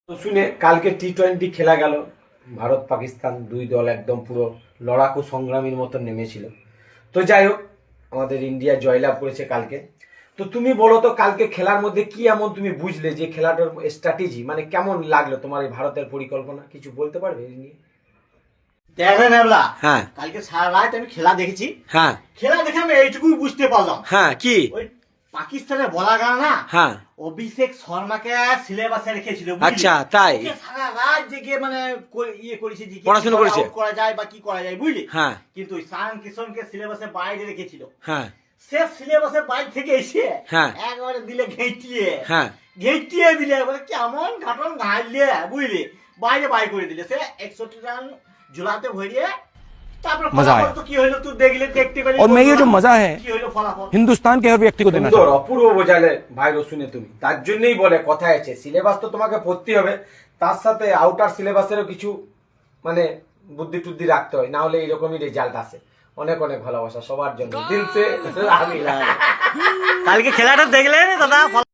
তো শুনে কালকে টি-20 খেলা গেল। ভারত পাকিস্তান দুই দল একদম পুরো লড়াকু সংগ্রামীর মতো নেমেছিল। তো যাই হোক, আমাদের ইন্ডিয়া জয়লাভ করেছে কালকে। তো তুমি বলো তো, কালকে খেলার মধ্যে কি এমন তুমি বুঝলে যে খেলাটার স্ট্র্যাটেজি মানে কেমন লাগলো তোমার? এই ভারতের পরিকল্পনা কিছু বলতে পারবে এই নিয়ে? দেখেন এবলা, হ্যাঁ কালকে সারা রাত আমি খেলা দেখেছি। হ্যাঁ খেলা দেখে আমি এইটুকুই বুঝতে পারলাম, হ্যাঁ কি ওই পাকিস্তানের বলাগার না হ্যাঁ অভিষেক শর্মাকে সিলেবাসে রেখেছিল, বুঝলি? আচ্ছা তাই ওকে সারা রাত জেগে মানে ইয়ে করেছে যে কি পড়াশোনা করে করেছে। out করা যায় বা কি করা যায়, বুঝলি? হ্যাঁ কিন্তু ঈশান কিশনকে সিলেবাসের বাইরে রেখেছিল। হ্যাঁ সে সিলেবাসের বাইরে থেকে এসে হ্যাঁ একবারে দিলে ঘেঁটিয়ে হ্যাঁ ঘেঁটিয়ে দিলে, একবারে কেমন ঘাটন ঘাইলে, বুঝলি? বাইরে বাইরে করে দিলে। সে 61 রান ঝুলাতে ভরিয়ে তারপর मजा आया। ফলাফল তো কি হইলো তুই দেখলে, দেখতে পেলি। और मैं ये जो मजा है কি হইলো ফলাফল? हिंदुस्तान के हर व्यक्ति को देना সুন্দর चाहता हूँ। অপূর্ব বোঝালে ভাই রসুনে তুমি। তার জন্যই বলে কথায় আছে, সিলেবাস তো তোমাকে পড়তে হবে, তার সাথে আউটার সিলেবাসেরও কিছু মানে বুদ্ধি টুদ্ধি রাখতে হয়, না হলে এইরকমই রেজাল্ট আসে। অনেক অনেক ভালোবাসা সবার জন্য, দিল সে আমি কালকে খেলাটা দেখলে দাদা?